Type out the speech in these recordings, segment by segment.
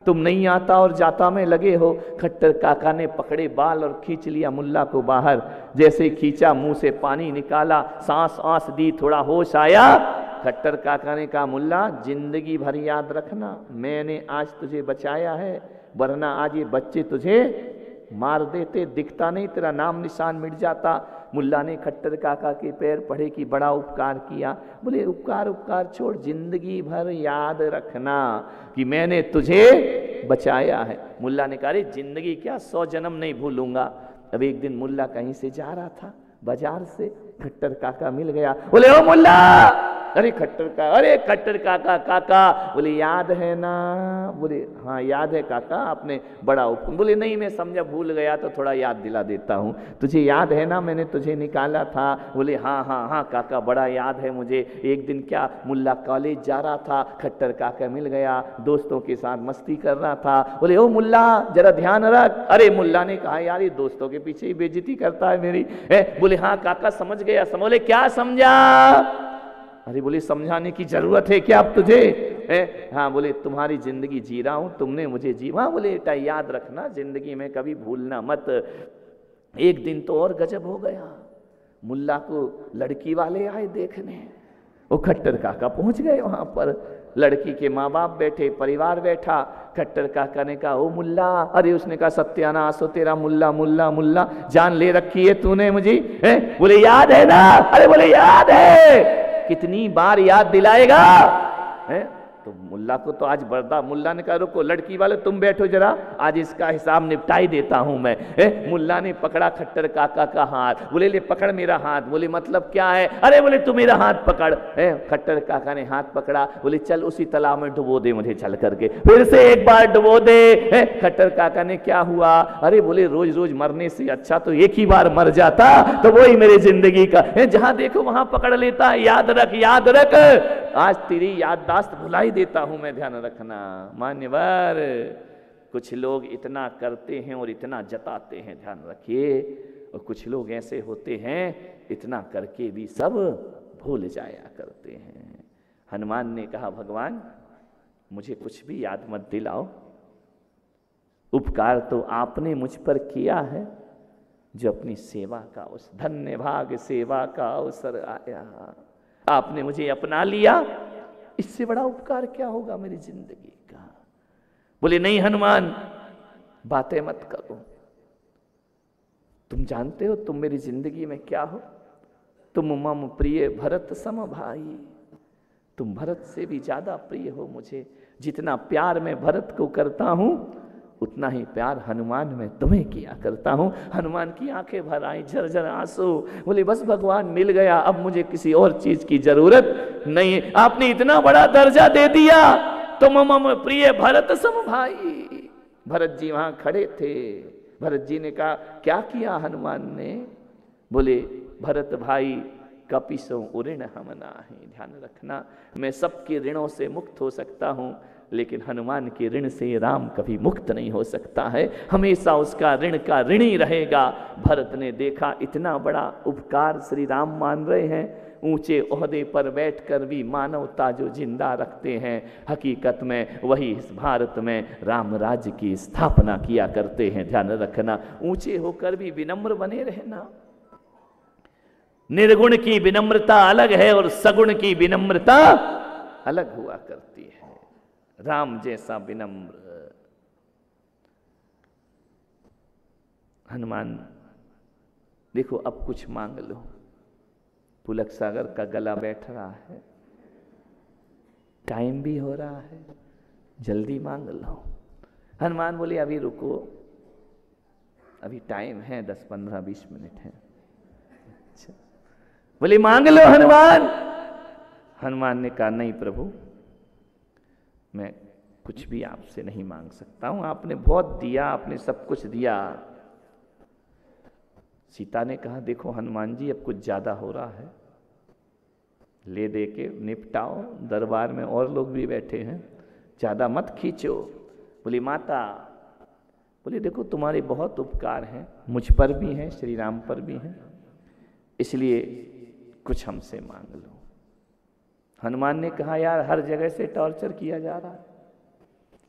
तुम नहीं आता और जाता में लगे हो। खट्टर काका ने पकड़े बाल और खींच लिया मुल्ला को बाहर। जैसे खींचा मुंह से पानी निकाला, सांस आंस दी, थोड़ा होश आया। खट्टर काका ने कहा, मुल्ला जिंदगी भर याद रखना, मैंने आज तुझे बचाया है, वरना आज ये बच्चे तुझे मार देते, दिखता नहीं, तेरा नाम निशान मिट जाता। मुल्ला ने खट्टर काका के पैर पड़े कि बड़ा उपकार किया। बोले उपकार उपकार छोड़, जिंदगी भर याद रखना कि मैंने तुझे बचाया है। मुल्ला ने कहा, अरे जिंदगी क्या, 100 जन्म नहीं भूलूंगा। अब एक दिन मुल्ला कहीं से जा रहा था, बाजार से, खट्टर काका मिल गया। बोले ओ मुल्ला, अरे खट्टर काका काका। बोले याद है ना? बोले हाँ याद है काका, आपने बड़ा बोले नहीं मैं समझा भूल गया तो थोड़ा याद दिला देता हूँ। तुझे याद है ना मैंने तुझे निकाला था? बोले हाँ हाँ हाँ काका बड़ा याद है मुझे। एक दिन क्या मुल्ला कॉलेज जा रहा था, खट्टर काका मिल गया, दोस्तों के साथ मस्ती कर रहा था। बोले ओ मुल्ला जरा ध्यान रख। अरे मुल्ला ने कहा यार ये दोस्तों के पीछे ही बेइज्जती करता है मेरी। बोले हाँ काका समझ गया। बोले क्या समझा? अरे बोले समझाने की जरूरत है क्या अब तुझे? हाँ बोले तुम्हारी जिंदगी जी रहा हूं, तुमने मुझे जी। हाँ बोले बेटा याद रखना, जिंदगी में कभी भूलना मत। एक दिन तो और गजब हो गया, मुल्ला को लड़की वाले आए देखने। वो खट्टर काका पहुंच गए वहां पर, लड़की के माँ बाप बैठे, परिवार बैठा। खट्टर काका ने कहा ओ मुल्ला, अरे उसने कहा सत्यानाश हो तेरा, मुल्ला मुल्ला मुल्ला जान ले रखी है तूने मुझे। बोले याद है ना? अरे बोले याद है। कितनी बार याद दिलाएगा? तो मुल्ला को तो आज बर्दा। मुल्ला ने कहा रुको लड़की वाले तुम बैठो जरा, आज इसका हिसाब निपटाई देता हूं मैं। मुल्ला ने पकड़ा खट्टर काका का हाथ। बोले ले पकड़ मेरा हाथ। बोले मतलब क्या है? अरे बोले तू मेरा हाथ पकड़। खट्टर काका ने हाथ पकड़ा। बोले चल उसी तालाब में डुबो दे मुझे चल करके, फिर से एक बार डुबो दे। खट्टर काका ने क्या हुआ? अरे बोले रोज रोज मरने से अच्छा तो एक ही बार मर जाता तो वही मेरी जिंदगी का। जहां देखो वहां पकड़ लेता। याद रख याद रख, आज तेरी याददाश्त भुलाई देता हूं मैं, ध्यान रखना। मान्यवर कुछ लोग इतना करते हैं और इतना जताते हैं, ध्यान रखिए। और कुछ लोग ऐसे होते हैं इतना करके भी सब भूल जाया करते हैं। हनुमान ने कहा भगवान मुझे कुछ भी याद मत दिलाओ, उपकार तो आपने मुझ पर किया है, जो अपनी सेवा का उस धन्य भाग सेवा का अवसर आया, आपने मुझे अपना लिया, इससे बड़ा उपकार क्या होगा मेरी जिंदगी का। बोले नहीं हनुमान बातें मत करो, तुम जानते हो तुम मेरी जिंदगी में क्या हो? तुम मम प्रिय भरत सम भाई, तुम भरत से भी ज्यादा प्रिय हो मुझे। जितना प्यार मैं भरत को करता हूं उतना ही प्यार हनुमान में तुम्हें किया करता हूं। हनुमान की आंखें भर आई, झरझर आंसू। बोले बस भगवान मिल गया, अब मुझे किसी और चीज की जरूरत नहीं। आपने इतना बड़ा दर्जा दे दिया, तुम मम प्रिय भरत सम भाई। भरत जी वहां खड़े थे। भरत जी ने कहा क्या किया हनुमान ने? बोले भरत भाई कपिसो ऋण हम नाही। ध्यान रखना मैं सबके ऋणों से मुक्त हो सकता हूं, लेकिन हनुमान के ऋण से राम कभी मुक्त नहीं हो सकता है, हमेशा उसका ऋण का ऋणी रहेगा। भरत ने देखा इतना बड़ा उपकार श्री राम मान रहे हैं, ऊंचे ओहदे पर बैठकर भी मानवता जो जिंदा रखते हैं, हकीकत में वही इस भारत में राम राज्य की स्थापना किया करते हैं। ध्यान रखना ऊंचे होकर भी विनम्र बने रहना। निर्गुण की विनम्रता अलग है और सगुण की विनम्रता अलग हुआ करती है। राम जैसा विनम्र हनुमान। देखो अब कुछ मांग लो, पुलक सागर का गला बैठ रहा है, टाइम भी हो रहा है, जल्दी मांग लो। हनुमान बोले अभी रुको, अभी टाइम है 10, 15, 20 मिनट है। अच्छा बोले मांग लो हनुमान। हनुमान ने कहा नहीं प्रभु, मैं कुछ भी आपसे नहीं मांग सकता हूं, आपने बहुत दिया, आपने सब कुछ दिया। सीता ने कहा देखो हनुमान जी अब कुछ ज्यादा हो रहा है, ले दे के निपटाओ, दरबार में और लोग भी बैठे हैं, ज्यादा मत खींचो। बोली माता, बोले देखो तुम्हारे बहुत उपकार हैं, मुझ पर भी हैं, श्री राम पर भी हैं, इसलिए कुछ हमसे मांग लो। हनुमान ने कहा यार हर जगह से टॉर्चर किया जा रहा है,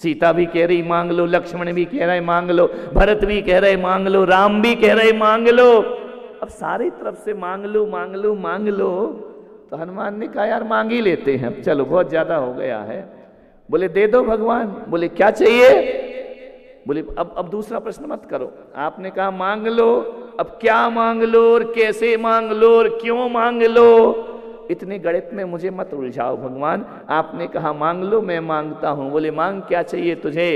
सीता भी कह रही मांग लो, लक्ष्मण भी कह रहे मांग लो, भरत भी कह रहे मांग लो, राम भी कह रहे मांग लो। अब सारी तरफ से मांग लो मांग लो मांग लो, तो हनुमान ने कहा यार मांग ही लेते हैं, चलो बहुत ज्यादा हो गया है। बोले दे दो भगवान। बोले क्या चाहिए? बोले अब दूसरा प्रश्न मत करो, आपने कहा मांग लो, अब क्या मांग लो और कैसे मांग लो और क्यों मांग लो, इतने गणित में मुझे मत उलझाओ भगवान। आपने कहा मांग लो, मैं मांगता हूं। बोले मांग क्या चाहिए तुझे?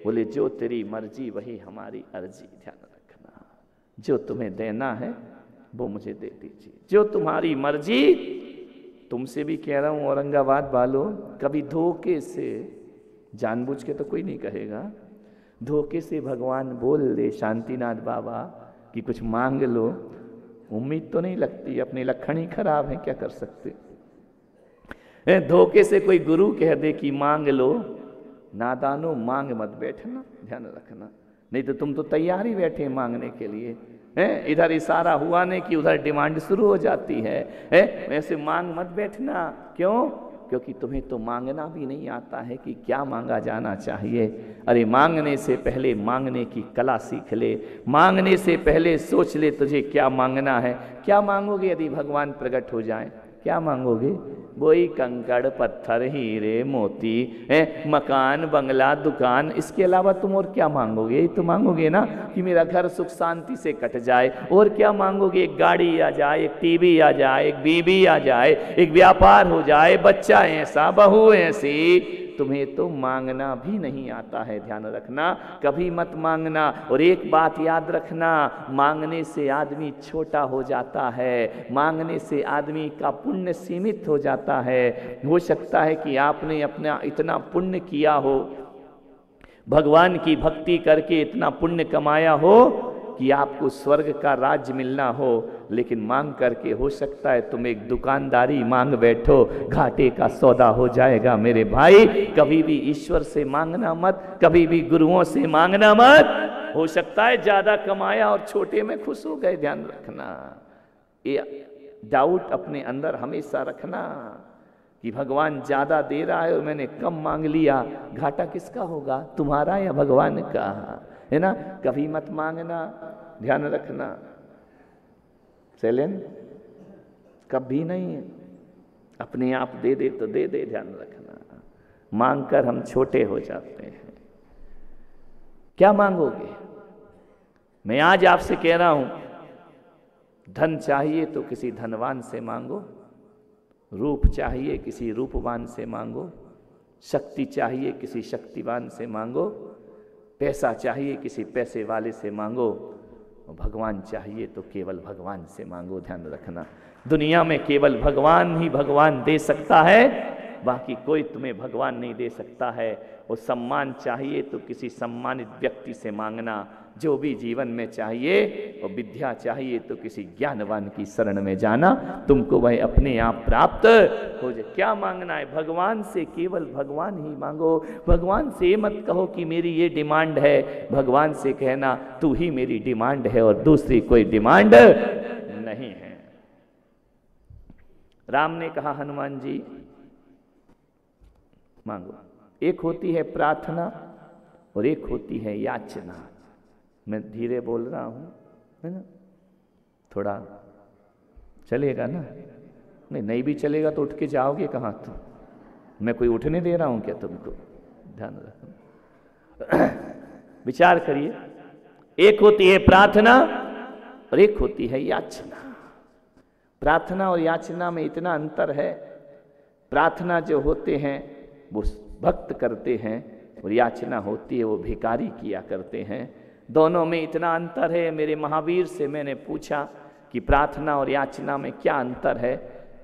बोले जो तेरी मर्जी वही हमारी अर्जी, ध्यान रखना, जो तुम्हें देना है वो मुझे दे दीजिए, जो तुम्हारी मर्जी। तुमसे भी कह रहा हूं औरंगाबाद वालों, कभी धोखे से, जानबूझ के तो कोई नहीं कहेगा, धोखे से भगवान बोल दे शांतिनाथ बाबा कि कुछ मांग लो, उम्मीद तो नहीं लगती, अपने लक्षण ही खराब है, क्या कर सकते। धोखे से कोई गुरु कह दे कि मांग लो, नादानो मांग मत बैठना, ध्यान रखना, नहीं तो तुम तो तैयार ही बैठे मांगने के लिए। इधर इशारा हुआ नहीं कि उधर डिमांड शुरू हो जाती है। वैसे मांग मत बैठना। क्यों? क्योंकि तुम्हें तो मांगना भी नहीं आता है कि क्या मांगा जाना चाहिए। अरे मांगने से पहले मांगने की कला सीख ले, मांगने से पहले सोच ले तुझे क्या मांगना है। क्या मांगोगे यदि भगवान प्रकट हो जाए? क्या मांगोगे? वही कंकड़ पत्थर हीरे मोती, मकान बंगला दुकान, इसके अलावा तुम और क्या मांगोगे? यही तो मांगोगे ना कि मेरा घर सुख शांति से कट जाए। और क्या मांगोगे? एक गाड़ी आ जाए, एक टीवी आ जाए, एक बीबी आ जाए, एक व्यापार हो जाए, बच्चा ऐसा, बहू ऐसी। तुम्हें तो मांगना भी नहीं आता है, ध्यान रखना, कभी मत मांगना। और एक बात याद रखना, मांगने से आदमी छोटा हो जाता है, मांगने से आदमी का पुण्य सीमित हो जाता है। हो सकता है कि आपने अपना इतना पुण्य किया हो, भगवान की भक्ति करके इतना पुण्य कमाया हो कि आपको स्वर्ग का राज्य मिलना हो, लेकिन मांग करके हो सकता है तुम एक दुकानदारी मांग बैठो, घाटे का सौदा हो जाएगा। मेरे भाई, कभी भी ईश्वर से मांगना मत, कभी भी गुरुओं से मांगना मत। हो सकता है ज्यादा कमाया और छोटे में खुश हो गए, ध्यान रखना। ये डाउट अपने अंदर हमेशा रखना कि भगवान ज्यादा दे रहा है और मैंने कम मांग लिया, घाटा किसका होगा, तुम्हारा या भगवान का, है ना। कभी मत मांगना, ध्यान रखना। चैलेंज कभी नहीं, अपने आप दे दे तो दे दे, ध्यान रखना। मांग कर हम छोटे हो जाते हैं। क्या मांगोगे? मैं आज आपसे कह रहा हूं, धन चाहिए तो किसी धनवान से मांगो, रूप चाहिए किसी रूपवान से मांगो, शक्ति चाहिए किसी शक्तिवान से मांगो, पैसा चाहिए किसी पैसे वाले से मांगो, भगवान चाहिए तो केवल भगवान से मांगो। ध्यान रखना, दुनिया में केवल भगवान ही भगवान दे सकता है, बाकी कोई तुम्हें भगवान नहीं दे सकता है। और सम्मान चाहिए तो किसी सम्मानित व्यक्ति से मांगना, जो भी जीवन में चाहिए, और विद्या चाहिए तो किसी ज्ञानवान की शरण में जाना, तुमको वह अपने आप प्राप्त हो जाए। क्या मांगना है? भगवान से केवल भगवान ही मांगो। भगवान से मत कहो कि मेरी ये डिमांड है, भगवान से कहना तू ही मेरी डिमांड है और दूसरी कोई डिमांड नहीं है। राम ने कहा हनुमान जी मांगो। एक होती है प्रार्थना और एक होती है याचना। मैं धीरे बोल रहा हूं, है ना, थोड़ा चलेगा ना? नहीं भी चलेगा तो उठ के जाओगे कहां? तुम, मैं कोई उठने दे रहा हूं क्या तुमको? ध्यान रखना, विचार करिए। एक होती है प्रार्थना और एक होती है याचना। प्रार्थना और याचना में इतना अंतर है, प्रार्थना जो होते हैं वो भक्त करते हैं और याचना होती है वो भिखारी किया करते हैं। दोनों में इतना अंतर है। मेरे महावीर से मैंने पूछा कि प्रार्थना और याचना में क्या अंतर है,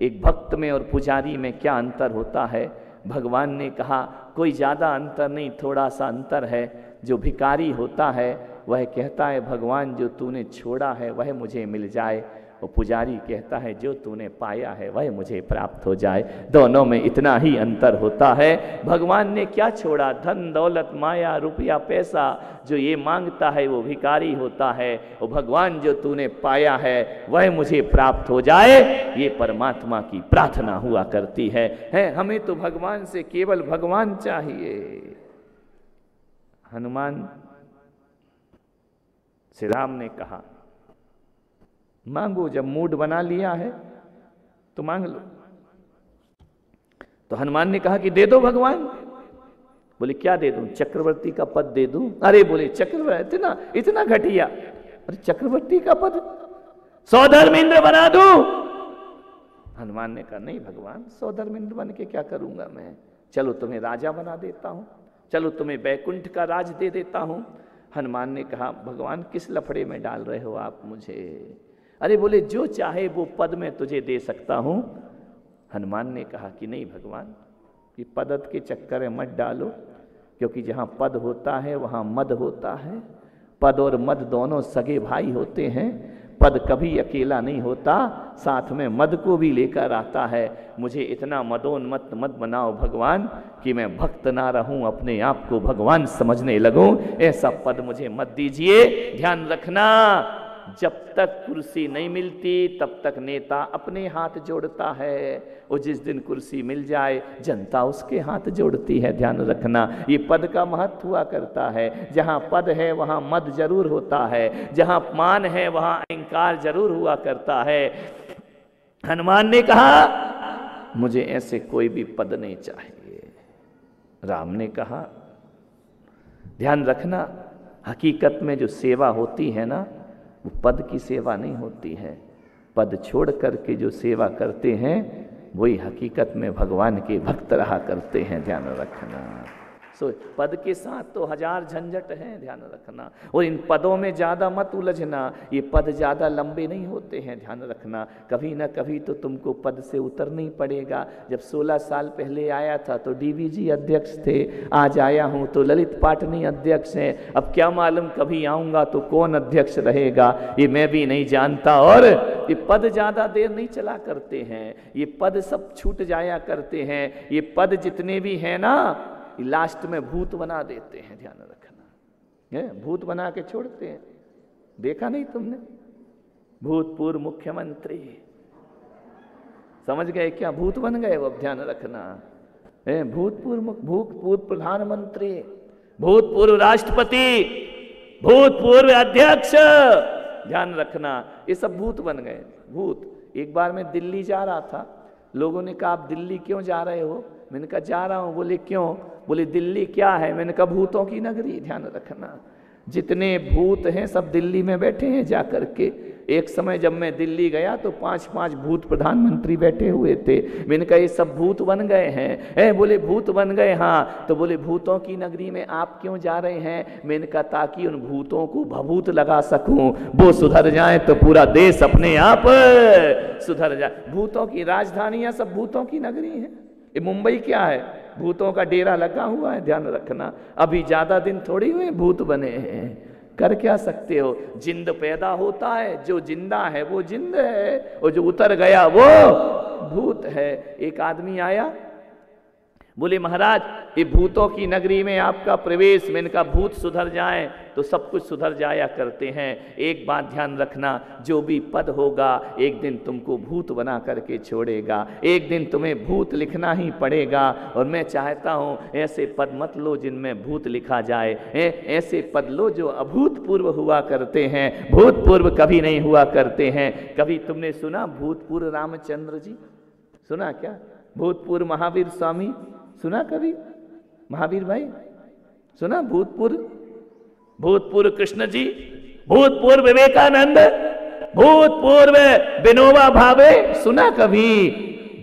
एक भक्त में और पुजारी में क्या अंतर होता है? भगवान ने कहा कोई ज़्यादा अंतर नहीं, थोड़ा सा अंतर है। जो भिखारी होता है वह कहता है भगवान जो तूने छोड़ा है वह मुझे मिल जाए, और पुजारी कहता है जो तूने पाया है वह मुझे प्राप्त हो जाए। दोनों में इतना ही अंतर होता है। भगवान ने क्या छोड़ा? धन दौलत माया रुपया पैसा, जो ये मांगता है वो भिखारी होता है, और भगवान जो तूने पाया है वह मुझे प्राप्त हो जाए, ये परमात्मा की प्रार्थना हुआ करती है। हमें तो भगवान से केवल भगवान चाहिए। हनुमान श्री राम ने कहा मांगो, जब मूड बना लिया है तो मांग लो। तो हनुमान ने कहा कि दे दो भगवान। बोले क्या दे दूं? चक्रवर्ती का पद दे दूं? अरे बोले चक्रवर्ती इतना इतना घटिया, अरे चक्रवर्ती का पद सौधर्मेंद्र बना दूं? हनुमान ने कहा नहीं भगवान, सौधर्मेंद्र बन के क्या करूंगा मैं, चलो तुम्हें राजा बना देता हूं, चलो तुम्हें वैकुंठ का राज दे देता हूं। हनुमान ने कहा भगवान किस लफड़े में डाल रहे हो आप मुझे? अरे बोले जो चाहे वो पद मैं तुझे दे सकता हूं। हनुमान ने कहा कि नहीं भगवान, कि पद के चक्कर में मत डालो, क्योंकि जहां पद होता है वहां मद होता है। पद और मद दोनों सगे भाई होते हैं। पद कभी अकेला नहीं होता, साथ में मद को भी लेकर आता है। मुझे इतना मदोन्मत्त मत बनाओ भगवान कि मैं भक्त ना रहूं, अपने आप को भगवान समझने लगूं। ऐसा पद मुझे मत दीजिए। ध्यान रखना, जब तक कुर्सी नहीं मिलती तब तक नेता अपने हाथ जोड़ता है, और जिस दिन कुर्सी मिल जाए जनता उसके हाथ जोड़ती है। ध्यान रखना, ये पद का महत्व हुआ करता है। जहां पद है वहां मद जरूर होता है, जहां मान है वहां अहंकार जरूर हुआ करता है। हनुमान ने कहा मुझे ऐसे कोई भी पद नहीं चाहिए। राम ने कहा ध्यान रखना, हकीकत में जो सेवा होती है ना, वो पद की सेवा नहीं होती है। पद छोड़ करके जो सेवा करते हैं वही हकीकत में भगवान के भक्त रहा करते हैं। ध्यान रखना। सो पद के साथ तो हजार झंझट हैं, ध्यान रखना। और इन पदों में ज़्यादा मत उलझना, ये पद ज़्यादा लंबे नहीं होते हैं। ध्यान रखना, कभी ना कभी तो तुमको पद से उतरना ही पड़ेगा। जब 16 साल पहले आया था तो डीवीजी अध्यक्ष थे, आज आया हूँ तो ललित पाटनी अध्यक्ष हैं। अब क्या मालूम कभी आऊँगा तो कौन अध्यक्ष रहेगा, ये मैं भी नहीं जानता। और ये पद ज़्यादा देर नहीं चला करते हैं, ये पद सब छूट जाया करते हैं। ये पद जितने भी हैं ना, लास्ट में भूत बना देते हैं। ध्यान रखना, है भूत बना के छोड़ते हैं। देखा नहीं तुमने? भूतपूर्व मुख्यमंत्री समझ गए क्या? भूत बन गए वो। अब ध्यान रखना, भूतपूर्व प्रधानमंत्री, भूतपूर्व राष्ट्रपति, भूतपूर्व अध्यक्ष, ध्यान रखना, ये सब भूत बन गए। भूत। एक बार मैं दिल्ली जा रहा था, लोगों ने कहा आप दिल्ली क्यों जा रहे हो? मैंने कहा जा रहा हूँ। बोले क्यों? बोले दिल्ली क्या है? मैंने कहा भूतों की नगरी। ध्यान रखना, जितने भूत हैं सब दिल्ली में बैठे हैं जा करके। एक समय जब मैं दिल्ली गया तो 5-5 भूत प्रधानमंत्री बैठे हुए थे। मैंने कहा ये सब भूत बन गए हैं। बोले भूत बन गए? हाँ। तो बोले भूतों की नगरी में आप क्यों जा रहे हैं? मैंने कहा ताकि उन भूतों को भभूत लगा सकूं, वो सुधर जाए तो पूरा देश अपने आप सुधर जाए। भूतों की राजधानियां सब भूतों की नगरी है। ये मुंबई क्या है? भूतों का डेरा लगा हुआ है। ध्यान रखना, अभी ज्यादा दिन थोड़ी हुए भूत बने हैं। कर क्या सकते हो? जिंद पैदा होता है, जो जिंदा है वो जिंद है, और जो उतर गया वो भूत है। एक आदमी आया, बोले महाराज ये भूतों की नगरी में आपका प्रवेश। मैंने कहा भूत सुधर जाए तो सब कुछ सुधर जाया करते हैं। एक बात ध्यान रखना, जो भी पद होगा एक दिन तुमको भूत बना करके छोड़ेगा। एक दिन तुम्हें भूत लिखना ही पड़ेगा। और मैं चाहता हूँ ऐसे पद मत लो जिनमें भूत लिखा जाए, ऐसे पद लो जो अभूतपूर्व हुआ करते हैं, भूतपूर्व कभी नहीं हुआ करते हैं। कभी तुमने सुना भूतपूर्व रामचंद्र जी? सुना क्या? भूतपूर्व महावीर स्वामी सुना कभी? महावीर भाई सुना? भूतपूर्व कृष्ण जी, भूतपूर्व विवेकानंद, भूतपूर्व विनोबा भावे सुना कभी?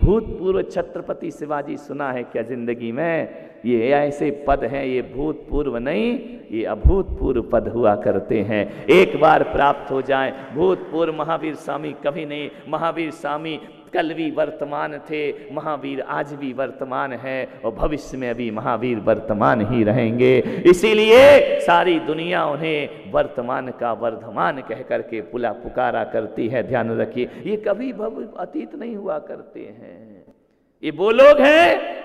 भूतपूर्व छत्रपति शिवाजी सुना है क्या जिंदगी में? ये ऐसे पद हैं, ये भूतपूर्व नहीं, ये अभूतपूर्व पद हुआ करते हैं। एक बार प्राप्त हो जाए। भूतपूर्व महावीर स्वामी कभी नहीं। महावीर स्वामी कल भी वर्तमान थे, महावीर आज भी वर्तमान है, और भविष्य में भी महावीर वर्तमान ही रहेंगे। इसीलिए सारी दुनिया उन्हें वर्तमान का वर्धमान कह करके पुकारा करती है। ध्यान रखिए, ये कभी अतीत नहीं हुआ करते हैं। ये वो लोग हैं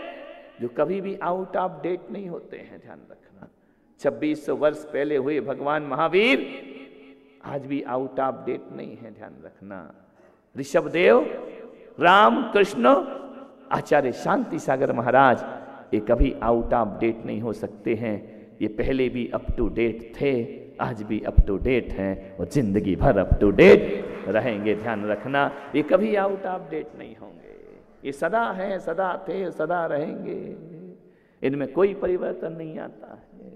जो कभी भी आउट ऑफ डेट नहीं होते हैं। ध्यान रखना, 2600 वर्ष पहले हुए भगवान महावीर आज भी आउट ऑफ डेट नहीं है। ध्यान रखना, ऋषभदेव, राम कृष्ण, आचार्य शांति सागर महाराज, ये कभी आउट ऑफ डेट नहीं हो सकते हैं। ये पहले भी अप टू डेट थे, आज भी अप टू डेट हैं और जिंदगी भर अप टू डेट रहेंगे। ध्यान रखना, ये कभी आउट ऑफ डेट नहीं होंगे, ये सदा हैं, सदा थे, सदा रहेंगे, इनमें कोई परिवर्तन नहीं आता है।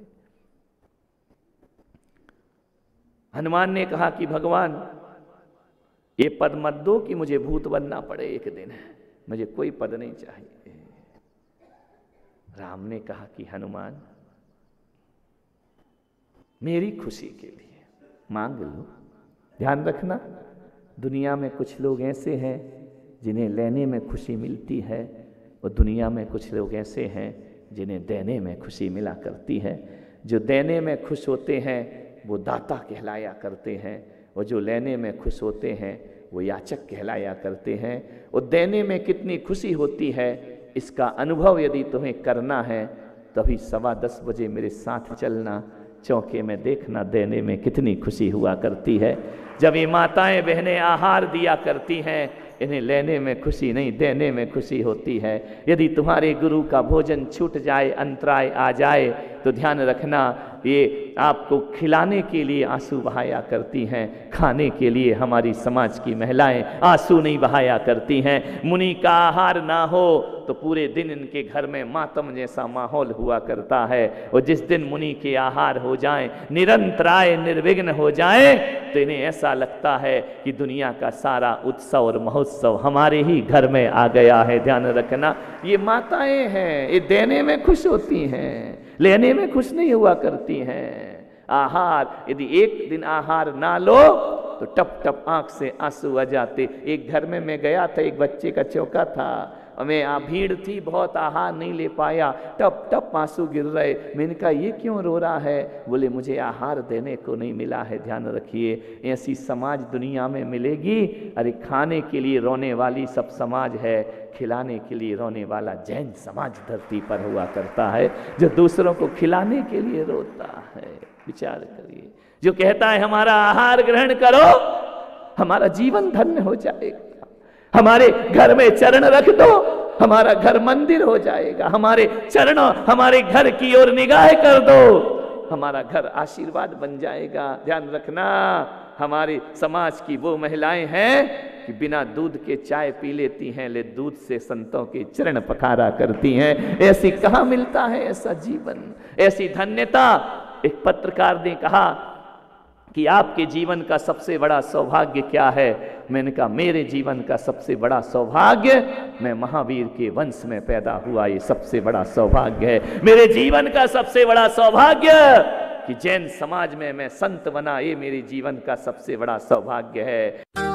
हनुमान ने कहा कि भगवान ये पद मत दो कि मुझे भूत बनना पड़े एक दिन, मुझे कोई पद नहीं चाहिए। राम ने कहा कि हनुमान मेरी खुशी के लिए मांग लो। ध्यान रखना, दुनिया में कुछ लोग ऐसे हैं जिन्हें लेने में खुशी मिलती है और दुनिया में कुछ लोग ऐसे हैं जिन्हें देने में खुशी मिला करती है। जो देने में खुश होते हैं वो दाता कहलाया करते हैं और जो लेने में खुश होते हैं वो याचक कहलाया करते हैं। और देने में कितनी खुशी होती है इसका अनुभव यदि तुम्हें करना है तभी 10:15 बजे मेरे साथ चलना, चौके में देखना देने में कितनी खुशी हुआ करती है। जब ये माताएं बहनें आहार दिया करती हैं, इन्हें लेने में खुशी नहीं देने में खुशी होती है। यदि तुम्हारे गुरु का भोजन छूट जाए, अंतराय आ जाए, तो ध्यान रखना ये आपको खिलाने के लिए आंसू बहाया करती हैं, खाने के लिए हमारी समाज की महिलाएं आंसू नहीं बहाया करती हैं। मुनि का आहार ना हो तो पूरे दिन इनके घर में मातम जैसा माहौल हुआ करता है, और जिस दिन मुनि के आहार हो जाएं, निरंतराय निर्विघ्न हो जाएं, तो इन्हें ऐसा लगता है कि दुनिया का सारा उत्सव और महोत्सव हमारे ही घर में आ गया है। ध्यान रखना, ये माताएं हैं, ये देने में खुश होती हैं, लेने में खुश नहीं हुआ करती हैं। आहार यदि एक दिन आहार ना लो तो टप टप आंख से आंसू आ जाते। एक घर में मैं गया था, एक बच्चे का चौका था, मैं भीड़ थी बहुत, आहार नहीं ले पाया, टप टप आंसू गिर रहे। मैंने कहा ये क्यों रो रहा है? बोले मुझे आहार देने को नहीं मिला है। ध्यान रखिए, ऐसी समाज दुनिया में मिलेगी। अरे खाने के लिए रोने वाली सब समाज है, खिलाने के लिए रोने वाला जैन समाज धरती पर हुआ करता है, जो दूसरों को खिलाने के लिए रोता है। विचार करिए, जो कहता है हमारा आहार ग्रहण करो, हमारा जीवन धन्य हो जाएगा, हमारे घर में चरण रख दो, हमारा घर मंदिर हो जाएगा, हमारे चरणों हमारे घर की ओर निगाह कर दो, हमारा घर आशीर्वाद बन जाएगा। ध्यान रखना, हमारे समाज की वो महिलाएं हैं कि बिना दूध के चाय पी लेती हैं, ले दूध से संतों के चरण पखारा करती हैं। ऐसी कहाँ मिलता है ऐसा जीवन, ऐसी धन्यता। एक पत्रकार ने कहा कि आपके जीवन का सबसे बड़ा सौभाग्य क्या है? मैंने कहा मेरे जीवन का सबसे बड़ा सौभाग्य, मैं महावीर के वंश में पैदा हुआ, ये सबसे बड़ा सौभाग्य है। मेरे जीवन का सबसे बड़ा सौभाग्य कि जैन समाज में मैं संत बना, ये मेरे जीवन का सबसे बड़ा सौभाग्य है।